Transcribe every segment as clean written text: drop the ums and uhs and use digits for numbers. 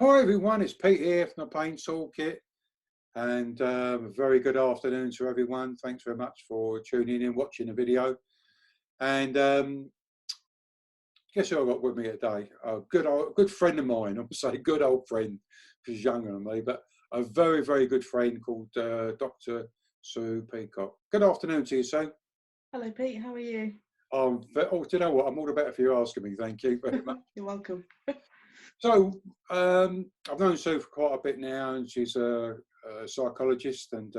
Hi everyone, it's Pete here from the Pain Toolkit, and a very good afternoon to everyone. Thanks very much for tuning in, watching the video. And guess who I got with me today? A good friend of mine. I would say good old friend, because he's younger than me, but a very, very good friend called Dr. Sue Peacock. Good afternoon to you, Sue. Hello, Pete. How are you? Oh, do you know what? I'm all the better for you asking me. Thank you very much. You're welcome. So I've known Sue for quite a bit now, and she's a psychologist. And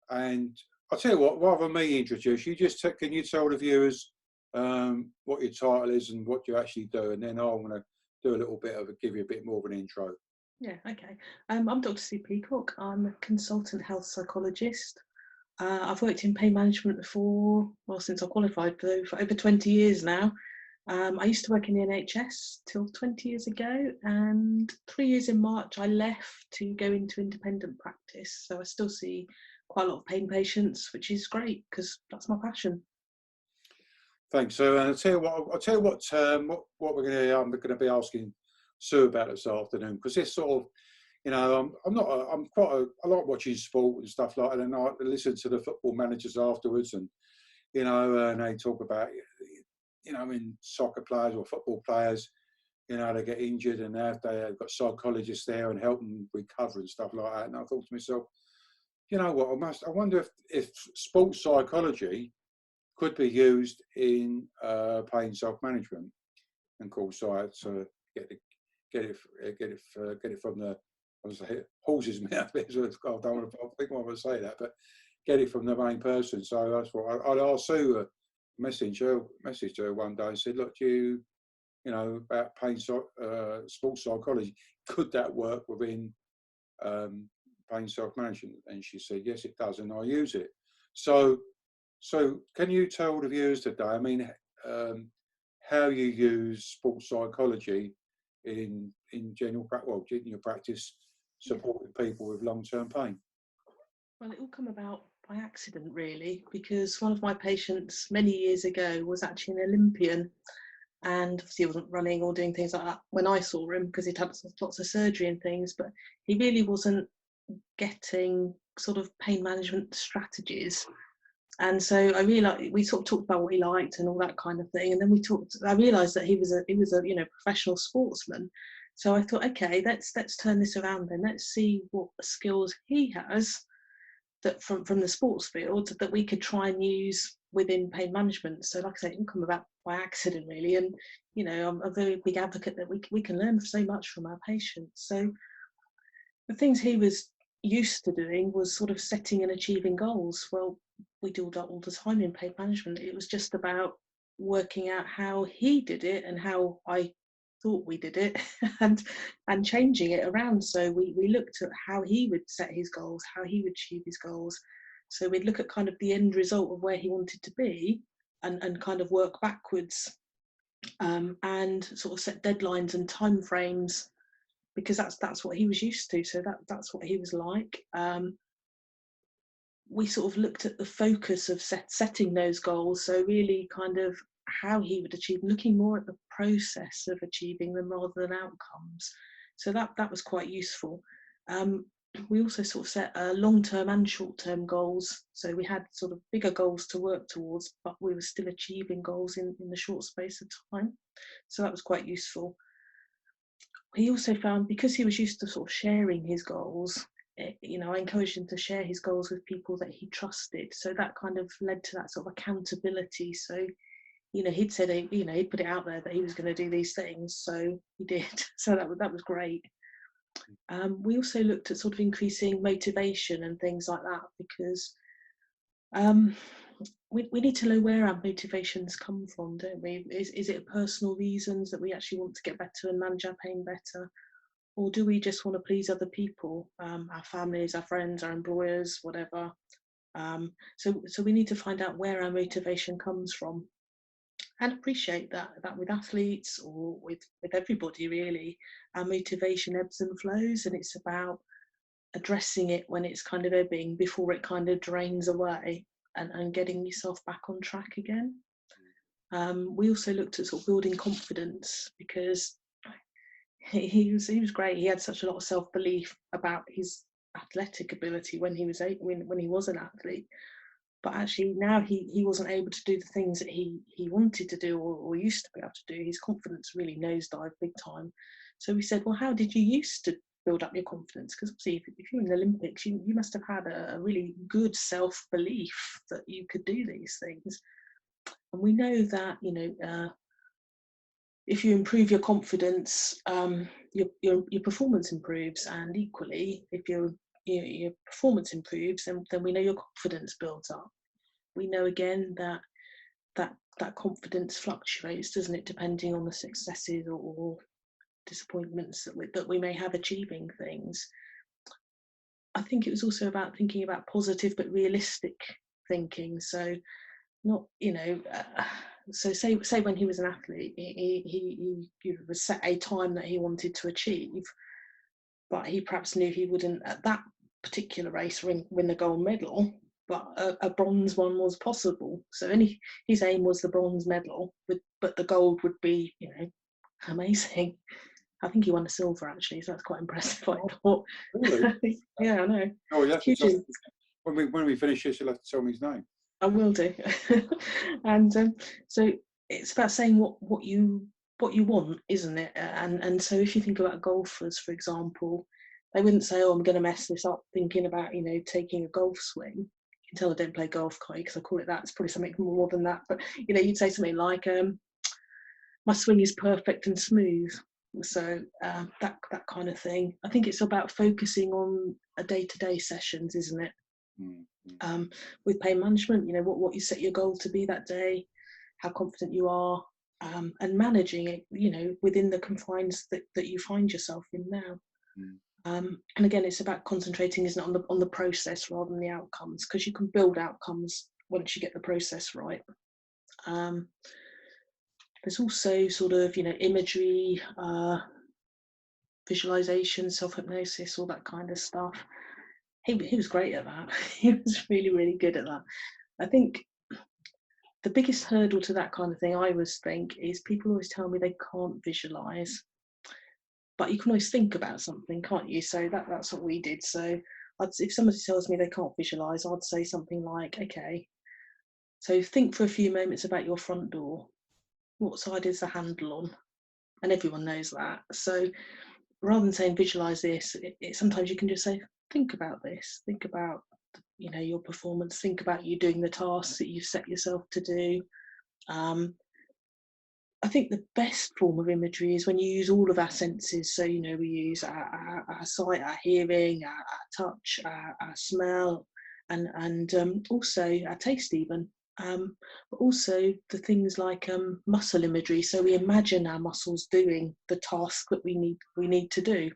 I'll tell you what, rather than me introduce you, can you tell the viewers what your title is and what you actually do, and then I want to do a little bit of give you a bit more of an intro. Yeah, okay. I'm Dr. Sue Peacock. I'm a consultant health psychologist. I've worked in pain management since I qualified, for over 20 years now. I used to work in the NHS till 20 years ago, and 3 years in March I left to go into independent practice. So I still see quite a lot of pain patients, which is great because that's my passion. Thanks. So, and I'll tell you what I'm going to be asking Sue about this afternoon, because this sort of, I like watching sport and stuff like that, and I listen to the football managers afterwards, and and they talk about, soccer players or football players, they get injured and they've got psychologists there and help them recover and stuff like that. And I thought to myself, you know what, I wonder if sports psychology could be used in pain self-management. And of course, I had to get it from the, I was like, horse's mouth. I don't want to, I think I want to say that, but get it from the main person. So that's what I'd asked Sue messaged her one day and said, look, about pain sports psychology, could that work within pain self-management? And she said, yes, it does, and I use it. So can you tell the viewers today, how you use sports psychology in general in your practice, supporting people with long-term pain? Well, it all come about by accident, really, because one of my patients many years ago was actually an Olympian, and obviously he wasn't running or doing things like that when I saw him because he'd had lots of surgery and things, but he really wasn't getting sort of pain management strategies. And so I realized, we sort of talked about what he liked and all that kind of thing, and then I realized that he was a professional sportsman. So I thought, okay, let's turn this around then. Let's see what skills he has that from the sports field that we could try and use within pain management. So like I say, it didn't come about by accident, really. And I'm a very big advocate that we can learn so much from our patients. So the things he was used to doing was sort of setting and achieving goals. Well, we do that all the time in pain management. It was just about working out how he did it and how I thought we did it, and changing it around. So we looked at how he would set his goals, how he would achieve his goals. So we'd look at kind of the end result of where he wanted to be, and kind of work backwards, and sort of set deadlines and time frames, because that's what he was used to. So that's what he was like. We sort of looked at the focus of setting those goals. So really kind of how he would achieve, looking more at the process of achieving them rather than outcomes. So that was quite useful. We also sort of set long-term and short-term goals. So we had sort of bigger goals to work towards, but we were still achieving goals in the short space of time. So that was quite useful. He also found, because he was used to sort of sharing his goals, I encouraged him to share his goals with people that he trusted. So that kind of led to that sort of accountability. So, he'd said, he'd put it out there that he was going to do these things. So he did. So that was great. We also looked at sort of increasing motivation and things like that, because we need to know where our motivations come from, don't we? Is it personal reasons that we actually want to get better and manage our pain better? Or do we just want to please other people, our families, our friends, our employers, whatever? So we need to find out where our motivation comes from, and appreciate that with athletes or with everybody, really. Our motivation ebbs and flows, and it's about addressing it when it's kind of ebbing before it kind of drains away, and getting yourself back on track again. We also looked at sort of building confidence, because he was great. He had such a lot of self-belief about his athletic ability when he was when he was an athlete. But actually now he wasn't able to do the things that he wanted to do or used to be able to do. His confidence really nosedived big time. So we said, well, how did you used to build up your confidence? Because obviously if you're in the Olympics, you must have had a really good self-belief that you could do these things. And we know that, if you improve your confidence, your performance improves, and equally, if your performance improves, then we know your confidence builds up. We know again that confidence fluctuates, doesn't it, depending on the successes or disappointments that we may have achieving things. I think it was also about thinking about positive but realistic thinking. So not, so say when he was an athlete, he was set a time that he wanted to achieve, but he perhaps knew he wouldn't at that particular race win the gold medal, but a bronze one was possible. So his aim was the bronze medal, but the gold would be, amazing. I think he won the silver actually, so that's quite impressive. I thought. Really? Yeah, I know. Oh, yeah. Hugely. When we finish this, you'll have to tell me his name. I will do. And so it's about saying what you want, isn't it? And so if you think about golfers, for example, they wouldn't say, "Oh, I'm going to mess this up," thinking about taking a golf swing. You can tell I don't play golf, because I call it that. It's probably something more than that. But you'd say something like, "My swing is perfect and smooth." So that kind of thing. I think it's about focusing on a day-to-day sessions, isn't it? Mm-hmm. With pain management, what you set your goal to be that day, how confident you are, and managing it, within the confines that you find yourself in now. And again, it's about concentrating, isn't it, on the process rather than the outcomes, because you can build outcomes once you get the process right. There's also sort of imagery, visualization, self-hypnosis, all that kind of stuff. He was great at that. He was really, really good at that. I think the biggest hurdle to that kind of thing, I always think, is people always tell me they can't visualize, but you can always think about something, can't you? So that's what we did. So if somebody tells me they can't visualize, I'd say something like, okay, so think for a few moments about your front door. What side is the handle on? And everyone knows that. So rather than saying visualize this, sometimes you can just say, think about this, think about your performance, think about you doing the tasks that you've set yourself to do. I think the best form of imagery is when you use all of our senses. So we use our sight, our hearing, our touch, our smell, and also our taste even. But also the things like muscle imagery. So we imagine our muscles doing the task that we need to do,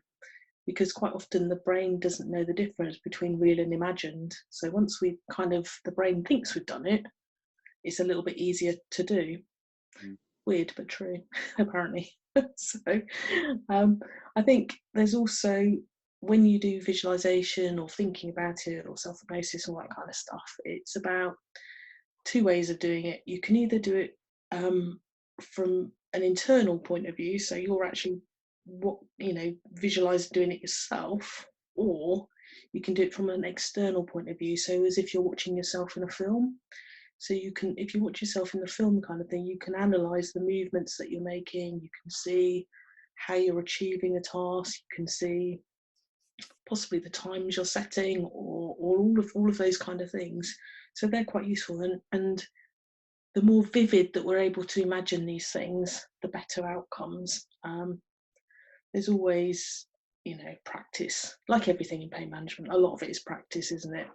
because quite often the brain doesn't know the difference between real and imagined. So once the brain thinks we've done it, it's a little bit easier to do. Weird but true, apparently. So I think there's also, when you do visualization or thinking about it or self-hypnosis, all that kind of stuff, it's about two ways of doing it. You can either do it from an internal point of view, so you're actually visualize doing it yourself, or you can do it from an external point of view, so as if you're watching yourself in a film. So you can, if you watch yourself in the film kind of thing, you can analyze the movements that you're making, you can see how you're achieving a task, you can see possibly the times you're setting, or all of those kind of things. So they're quite useful, and the more vivid that we're able to imagine these things, the better outcomes. There's always practice, like everything in pain management. A lot of it is practice, isn't it?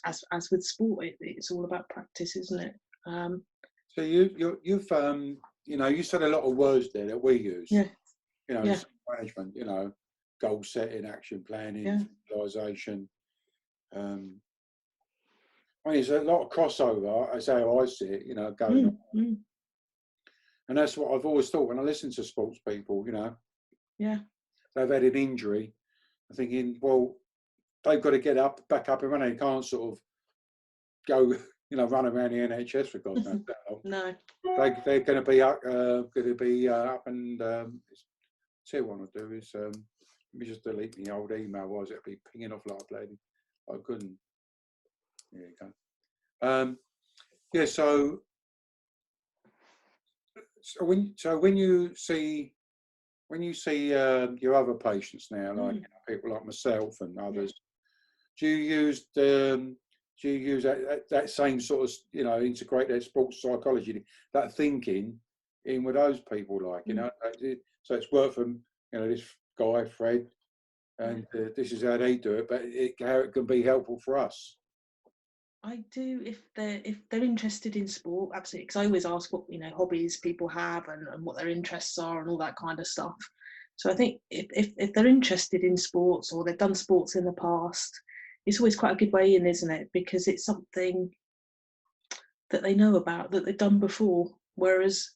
As with sport, it's all about practice, isn't it? So you've you said a lot of words there that we use. Yeah. In management, goal setting, action planning, visualization. I mean, there's a lot of crossover, as how I see it, going on. And that's what I've always thought when I listen to sports people, they've had an injury. I'm thinking, well, they've got to get back up and running. They can't sort of go, run around the NHS for God knows how long. No. They're going to be up, and tell you what I'll do is let me just delete my old email. Otherwise it'll be pinging off like a bloody. I couldn't. There you go. Yeah. So when you see your other patients now, like people like myself and others, do you use that same sort of integrate that sports psychology, that thinking in with those people, like so it's worked for this guy Fred, and this is how they do it, but how it can be helpful for us. I do if they're interested in sport, absolutely, because I always ask what hobbies people have and what their interests are and all that kind of stuff. So I think if they're interested in sports or they've done sports in the past, it's always quite a good way in, isn't it? Because it's something that they know about, that they've done before. Whereas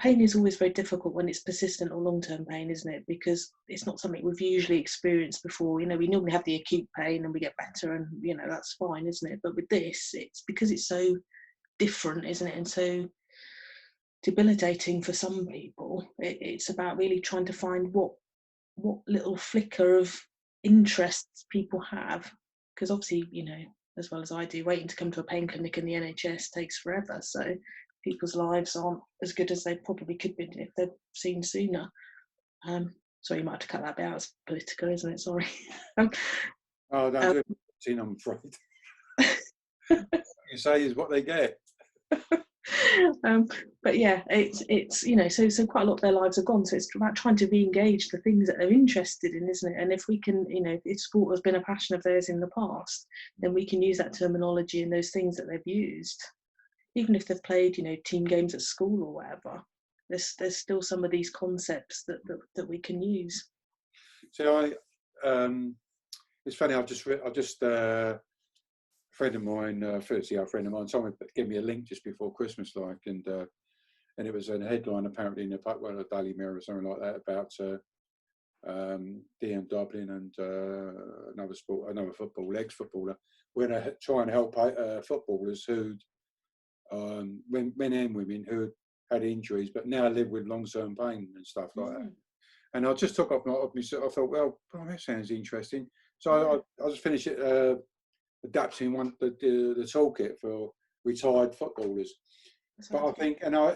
pain is always very difficult when it's persistent or long-term pain, isn't it? Because it's not something we've usually experienced before. We normally have the acute pain and we get better and, that's fine, isn't it? But with this, it's because it's so different, isn't it? And so debilitating for some people. It's about really trying to find what little flicker of interests people have. Because obviously, as well as I do, waiting to come to a pain clinic in the NHS takes forever. So people's lives aren't as good as they probably could be if they're seen sooner. Sorry, you might have to cut that bit out. It's political, isn't it? Sorry. Oh, don't do it, I'm afraid. You say is what they get. But yeah, it's so quite a lot of their lives are gone. So it's about trying to re-engage the things that they're interested in, isn't it? And if we can, if sport has been a passion of theirs in the past, then we can use that terminology and those things that they've used, even if they've played, team games at school or whatever. There's still some of these concepts that we can use. So it's funny. I've just a friend of mine, a friend of mine, someone gave me a link just before Christmas, like, and it was a headline apparently in the Daily Mirror or something like that about DM Dublin and another footballer, ex-footballer, we're going to try and help footballers who, men and women who had injuries but now live with long-term pain and stuff like that. And I just took off myself. I thought, well, that sounds interesting. So I just finished it. Adapting the toolkit for retired footballers. But I think, and I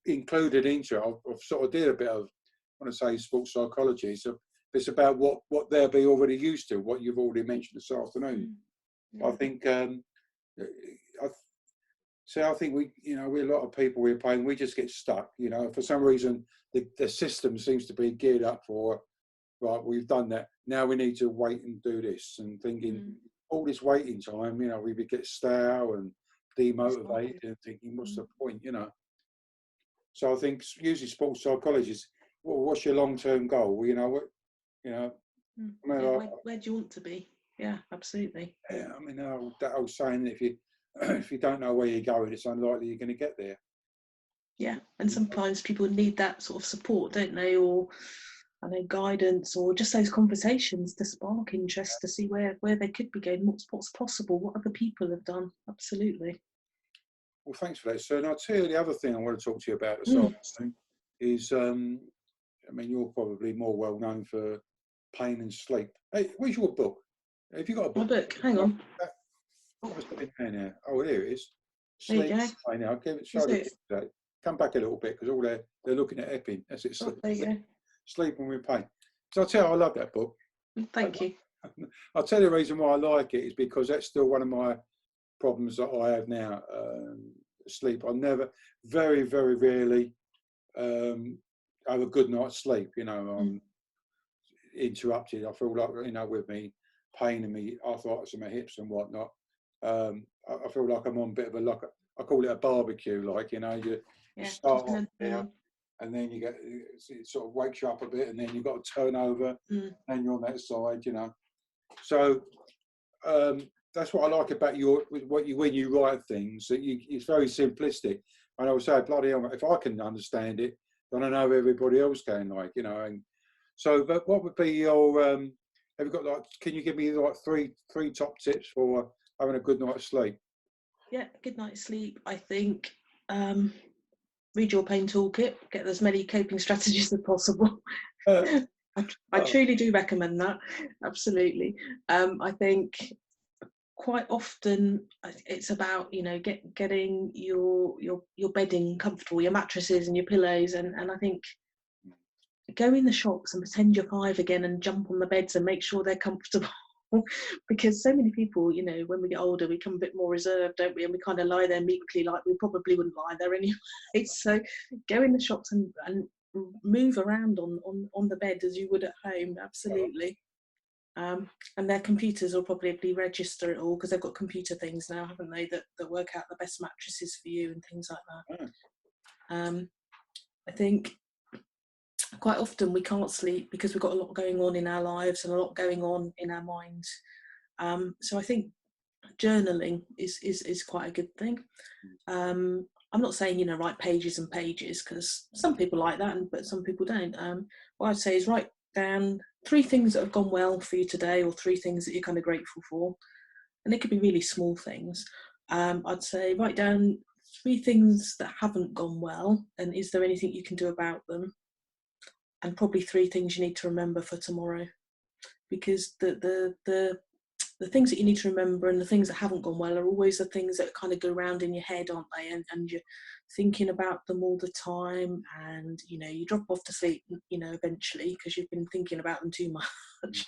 included into it, I sort of did a bit of, I want to say, sports psychology. So it's about what they'll be already used to, what you've already mentioned this afternoon. I think, I think we a lot of people we're paying, we just get stuck. For some reason, the system seems to be geared up for, right, we've done that. Now we need to wait and do this, and thinking, all this waiting time, we would get stale and demotivated and thinking, what's the point, So I think using sports psychology is, well, what's your long-term goal? Where do you want to be? Yeah, absolutely. Yeah, I mean, that old saying, if you don't know where you're going, it's unlikely you're going to get there. Yeah, and sometimes people need that sort of support, don't they? Or guidance, or just those conversations to spark interest, to see where they could be going, what's possible, what other people have done. Absolutely. Well, thanks for that, sir. And I'll tell you the other thing I want to talk to you about this afternoon is, you're probably more well known for pain and sleep. Hey, where's your book? Have you got a book? My book, hang on. What was it in there? Oh, there it is. Sleep. There you go. I know. Show it. Come back a little bit, because all they're looking at Epping. That's it. There you go. Sleeping with Pain. So I'll tell you, I love that book. Thank you. I'll tell you the reason why I like it is because that's still one of my problems that I have now. Sleep. I never, very, very rarely have a good night's sleep. I'm interrupted. I feel like, with me pain and me arthritis in my hips and whatnot, I feel like I'm on a bit of I call it a barbecue, you start off there, and then you get, it sort of wakes you up a bit, and then you've got to turn over, and you're on that side, So that's what I like about when you write things, that it's very simplistic. And I would say, bloody hell, if I can understand it, then I know everybody else can, And so, but what would be your? Have you got can you give me three top tips for having a good night's sleep? Yeah, good night's sleep. I think read your pain toolkit, get as many coping strategies as possible. I truly do recommend that, absolutely. I think quite often it's about, you know, getting your bedding comfortable, your mattresses and your pillows, and I think go in the shops and pretend you're 5 again and jump on the beds and make sure they're comfortable. Because so many people, you know, when we get older, we become a bit more reserved, don't we? And we kind of lie there meekly like we probably wouldn't lie there anyway. So go in the shops and move around on the bed as you would at home, absolutely. And their computers will probably register it all, because they've got computer things now, haven't they, that work out the best mattresses for you and things like that. I think quite often we can't sleep because we've got a lot going on in our lives and a lot going on in our minds. So I think journaling is quite a good thing. I'm not saying, you know, write pages and pages, because some people like that, but some people don't. What I'd say is write down 3 things that have gone well for you today, or 3 things that you're kind of grateful for. And it could be really small things. I'd say write down 3 things that haven't gone well, and is there anything you can do about them? And probably 3 things you need to remember for tomorrow, because the things that you need to remember and the things that haven't gone well are always the things that kind of go around in your head, aren't they? And you're thinking about them all the time, and you know, you drop off to sleep, you know, eventually, because you've been thinking about them too much.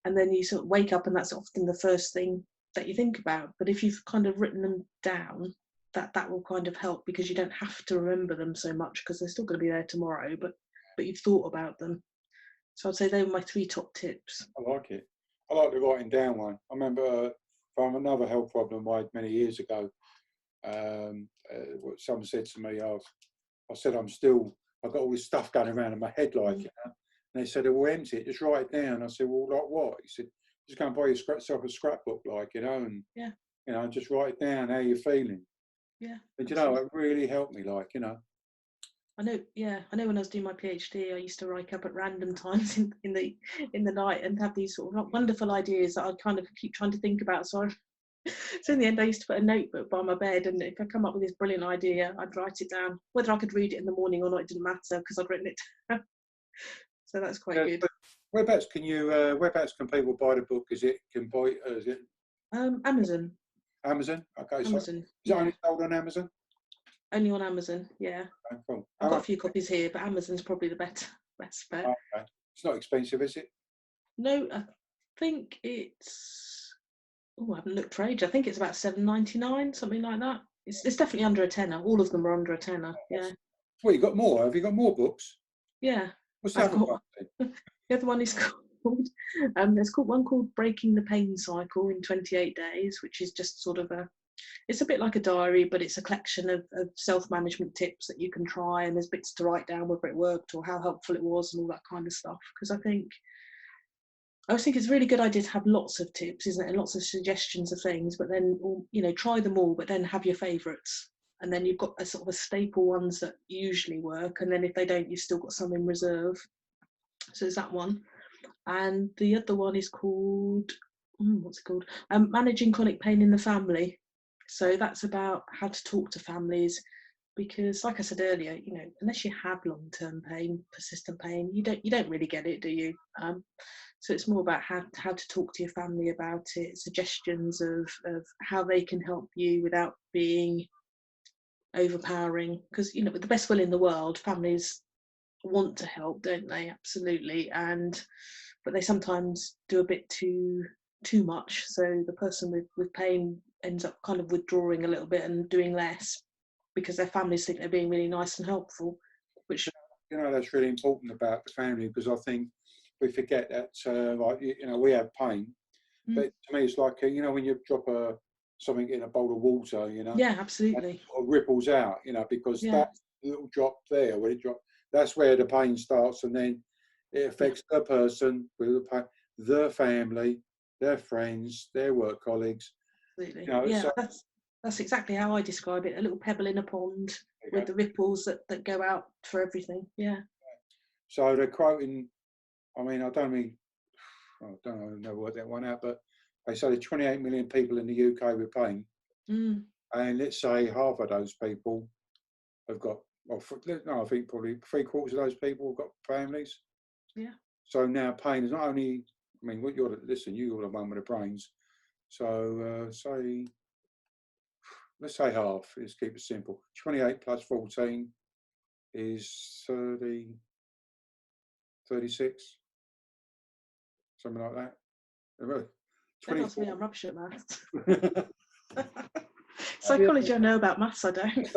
And then you sort of wake up and that's often the first thing that you think about. But if you've kind of written them down, that will kind of help, because you don't have to remember them so much, because they're still going to be there tomorrow, but you've thought about them. So I'd say they were my 3 top tips. I like it. I like the writing down one. I remember from another health problem I had many years ago, what someone said to me, I said, I've got all this stuff going around in my head, like, you know. And they said, well, empty it, just write it down. I said, well, like what? He said, just go and buy yourself a scrapbook, like, you know, and, you know, just write it down how you're feeling. Yeah. And, you know, it really helped me, like, you know. I know when I was doing my PhD, I used to wake up at random times in the night and have these sort of wonderful ideas that I'd kind of keep trying to think about. So in the end, I used to put a notebook by my bed, and if I come up with this brilliant idea, I'd write it down. Whether I could read it in the morning or not, it didn't matter, because I'd written it down. So that's quite good. Whereabouts can people buy the book? Is it Amazon. Amazon? Okay, Amazon. So is it only sold on Amazon? Only on Amazon, yeah. Okay, cool. I've got a few copies here, but Amazon's probably the best bet. Okay. It's not expensive, is it? No, I think it's. Oh, I haven't looked for age. I think it's about $7.99, something like that. It's definitely under a tenner. All of them are under a tenner. Yeah. Well, you got more. Have you got more books? Yeah. What's that one? The other one is called. There's one called Breaking the Pain Cycle in 28 Days, which is just sort of it's a bit like a diary, but it's a collection of self-management tips that you can try, and there's bits to write down whether it worked or how helpful it was and all that kind of stuff. Because I always think it's a really good idea to have lots of tips, isn't it, and lots of suggestions of things, but then, you know, try them all, but then have your favourites, and then you've got a sort of a staple ones that usually work, and then if they don't, you've still got some in reserve. So there's that one. And the other one is called what's it called? Managing Chronic Pain in the Family. So that's about how to talk to families, because like I said earlier, you know, unless you have long-term pain, persistent pain, you don't really get it, do you? So it's more about how to talk to your family about it, suggestions of how they can help you without being overpowering. Because, you know, with the best will in the world, families want to help, don't they? Absolutely. But they sometimes do a bit too much. So the person with pain ends up kind of withdrawing a little bit and doing less, because their families think they're being really nice and helpful. Which, you know, that's really important about the family, because I think we forget that, like, you know, we have pain, but to me it's like, you know, when you drop something in a bowl of water, you know, yeah, absolutely, it sort of ripples out, you know, because that little drop there, when it drops, that's where the pain starts, and then it affects the person with the pain, the family, their friends, their work colleagues. Absolutely. You know, Yeah, so, that's exactly how I describe it. A little pebble in a pond with the ripples that go out for everything. Yeah. So they're quoting, I mean, I don't know what that one out, but they say there's 28 million people in the UK with pain. And let's say half of those people have got, well, no, I think probably 3/4 of those people have got families. Yeah. So now pain is not only, I mean, what you're, listen, you're the one with the brains. So say, let's say half, let's keep it simple. 28 plus 14 is 30, 36, something like that. Don't ask me, I'm rubbish at maths. 24. Psychology, I know about maths, I don't.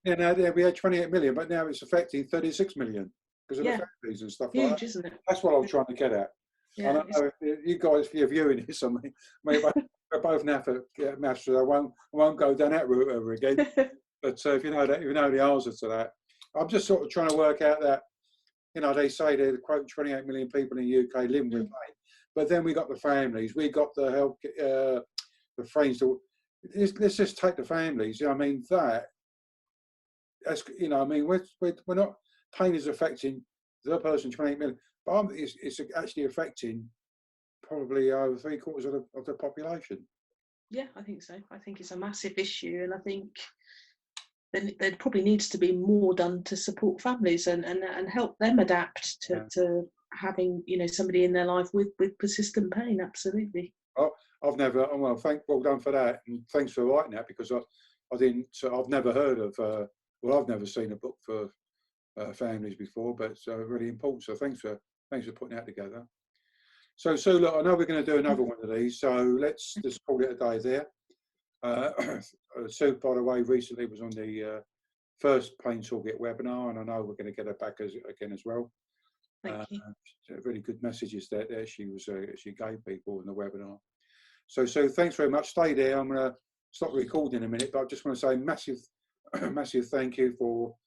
Yeah, now we had 28 million, but now it's affecting 36 million because of Yeah. the families and stuff Huge, like that. isn't it? That's what I was trying to get at. Yeah, I don't know if you guys, if you're viewing this, I mean, we're both now for maths, so I won't go down that route ever again. But if you know that, you know the answer to that. I'm just sort of trying to work out that, you know, they say they're quote 28 million people in the UK living with pain, but then we got the families, we got the help, the friends. Let's just take the families. You know, I mean that's, you know, I mean we're not, pain is affecting the person 28 million, but it's actually affecting probably over 3/4 of the population. Yeah, I think so. I think it's a massive issue, and I think there probably needs to be more done to support families and help them adapt to having, you know, somebody in their life with persistent pain. Absolutely. Oh, I've never, well done for that, and thanks for writing that, because I've never heard of, well, I've never seen a book for families before, but it's really important. So thanks for putting that together. So look, I know we're going to do another one of these, so let's just call it a day there. Sue, by the way, recently was on the first Pain Toolkit webinar, and I know we're going to get her back again as well. Thank you. Really good messages that she gave people in the webinar. So thanks very much. Stay there. I'm going to stop recording in a minute, but I just want to say massive thank you for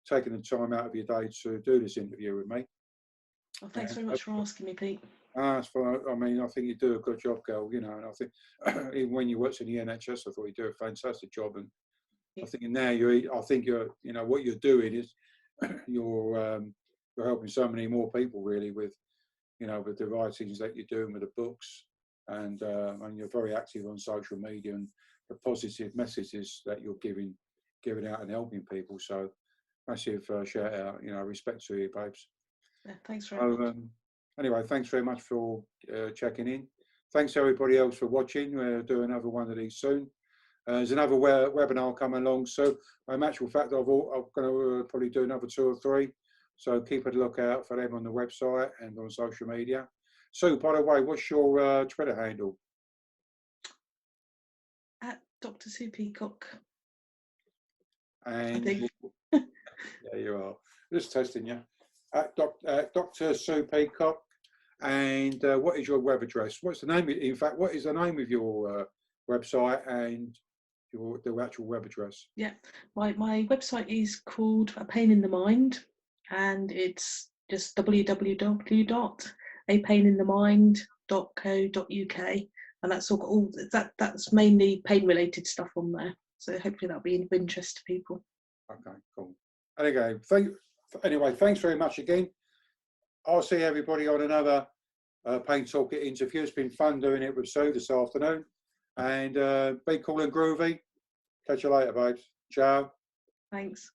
taking the time out of your day to do this interview with me. Well, thanks very much for asking me, Pete. That's fine. I mean, I think you do a good job, girl. You know, and I think even when you worked in the NHS, I thought you do a fantastic job. And I think now you know, what you're doing is you're helping so many more people really with, you know, with the writings that you're doing with the books, and you're very active on social media, and the positive messages that you're giving out and helping people. So massive shout out, you know, respect to you, babes. Yeah, thanks very much. Anyway, thanks very much for checking in. Thanks everybody else for watching. We'll do another one of these soon. There's another webinar coming along, so in actual fact, I'm going to probably do another 2 or 3. So keep a lookout for them on the website and on social media. So, by the way, what's your Twitter handle? At Dr. Sue Peacock. And I think. yeah, you are. Just testing you. At Dr. Sue Peacock. And what is your web address? What's the name? In fact, what is the name of your website and the actual web address? Yeah, my website is called A Pain in the Mind, and it's just www.apaininthemind.co.uk, and that's all that's mainly pain related stuff on there. So hopefully that'll be of interest to people. Okay, cool. Anyway, thanks very much again. I'll see everybody on another Pain Toolkit interview. It's been fun doing it with Sue this afternoon. And be cool and groovy. Catch you later, babes. Ciao. Thanks.